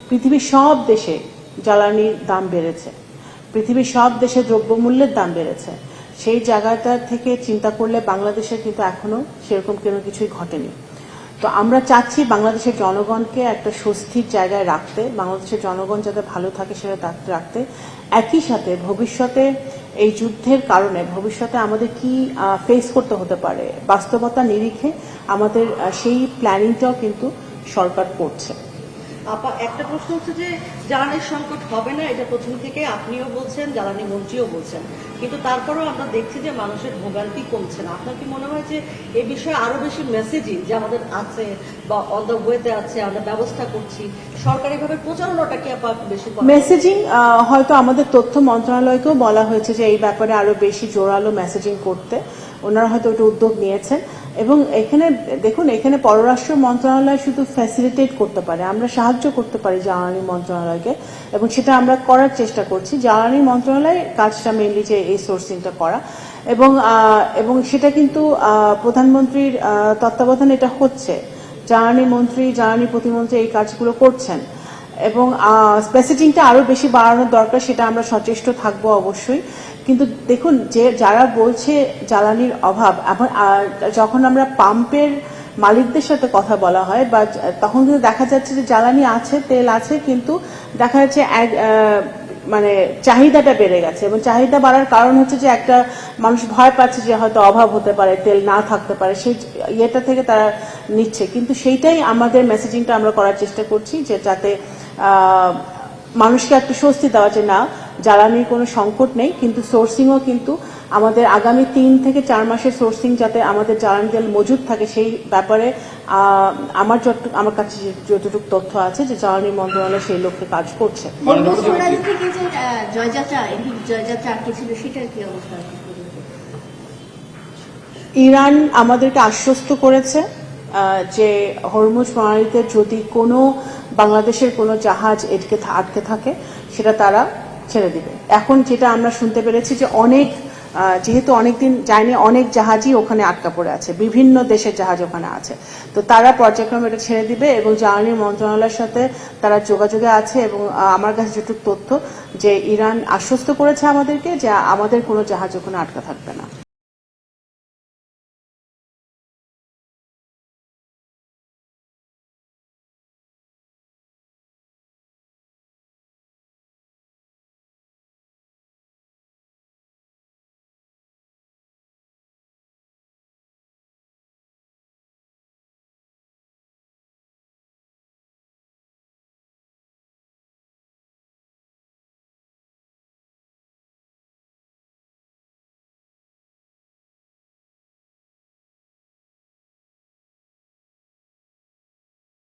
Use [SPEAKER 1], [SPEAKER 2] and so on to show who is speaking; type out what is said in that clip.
[SPEAKER 1] পৃথিবীর সব দেশে জ্বালানির দাম বেড়েছে, পৃথিবীর সব দেশে দ্রব্যমূল্যের দাম বেড়েছে। সেই জায়গাটা থেকে চিন্তা করলে বাংলাদেশের কিন্তু এখনো সেরকম কোনো কিছুই ঘটেনি। তো আমরা চাচ্ছি বাংলাদেশের জনগণকে একটা স্বস্তির জায়গায় রাখতে, বাংলাদেশের জনগণ যাতে ভালো থাকে সেটা রাখতে, একই সাথে ভবিষ্যতে এই যুদ্ধের কারণে ভবিষ্যতে আমাদের কি ফেস করতে হতে পারে বাস্তবতা নিরিখে আমাদের সেই প্ল্যানিংটাও কিন্তু সরকার করছে।
[SPEAKER 2] আপা, একটা প্রশ্ন হচ্ছে যে জ্বালানির সংকট হবে না, এটা প্রথম থেকে আপনিও বলছেন, জ্বালানি মন্ত্রীও বলছেন, কিন্তু তারপরেও আমরা দেখছি যে মানুষের ভোগান্তি কমছে না। আপনার কি মনে হয় যে এই বিষয়ে আরো বেশি মেসেজিং যে আমাদের আছে বা অন দ্য ওয়েতে আছে, আমরা ব্যবস্থা করছি, সরকারিভাবে প্রচারণাটা কি আপা বেশি?
[SPEAKER 1] মেসেজিং হয়তো আমাদের তথ্য মন্ত্রণালয়কেও বলা হয়েছে যে এই ব্যাপারে আরো বেশি জোরালো মেসেজিং করতে, ওনারা হয়তো ওটা উদ্যোগ নিয়েছেন। এবং এখানে দেখুন, এখানে পররাষ্ট্র মন্ত্রণালয় শুধু ফ্যাসিলিটেট করতে পারে, আমরা সাহায্য করতে পারি জ্বালানি মন্ত্রণালয়কে, এবং সেটা আমরা করার চেষ্টা করছি। জ্বালানি মন্ত্রণালয়ের কাজটা মেইনলি যে এই সোর্সিংটা করা, এবং সেটা কিন্তু প্রধানমন্ত্রীর তত্ত্বাবধানে এটা হচ্ছে। জ্বালানি মন্ত্রী, জ্বালানি প্রতিমন্ত্রী এই কাজগুলো করছেন, এবং স্পেসিফিকটা আরো বেশি বাড়ানোর দরকার, সেটা আমরা সচেষ্ট থাকবো অবশ্যই। কিন্তু দেখুন, যে যারা বলছে জ্বালানির অভাব, যখন আমরা পাম্পের মালিকদের সাথে কথা বলা হয় বা তখন কিন্তু দেখা যাচ্ছে যে জ্বালানি আছে, তেল আছে, কিন্তু দেখা যাচ্ছে মানে চাহিদাটা বেড়ে গেছে, এবং চাহিদা বাড়ার কারণ হচ্ছে যে একটা মানুষ ভয় পাচ্ছে যে হয়তো অভাব হতে পারে, তেল না থাকতে পারে, সেই ইয়েটা থেকে তারা নিচ্ছে। কিন্তু সেইটাই আমাদের মেসেজিংটা আমরা করার চেষ্টা করছি, যে যাতে মানুষকে একটু স্বস্তি দেওয়া যে না, জ্বালানির কোনো সংকট নেই, কিন্তু সোর্সিংও কিন্তু আমাদের আগামী 3 থেকে 4 মাসের সোর্সিং যাতে আমাদের জ্বালানি তেল মজুদ থাকে সেই ব্যাপারে আমার কাছে যতটুকু তথ্য আছে যে জ্বালানি মন্ত্রণালয় সেই লক্ষ্যে কাজ করছে। ইরান আমাদেরকে আশ্বস্ত করেছে যে হরমুজ প্রণালীতে যদি কোনো বাংলাদেশের কোনো জাহাজ আটকে থাকে সেটা তারা ছেড়ে দিবে। এখন যেটা আমরা শুনতে পেরেছি যে যেহেতু অনেকদিন যায়নি, অনেক জাহাজই ওখানে আটকা পড়ে আছে, বিভিন্ন দেশের জাহাজ ওখানে আছে, তো তারা পর্যায়ক্রমে এটা ছেড়ে দিবে, এবং জ্বালানি মন্ত্রণালয়ের সাথে তারা যোগাযোগে আছে। এবং আমার কাছে যেটুকু তথ্য যে ইরান আশ্বস্ত করেছে আমাদেরকে যে আমাদের কোনো জাহাজ ওখানে আটকা থাকবে না।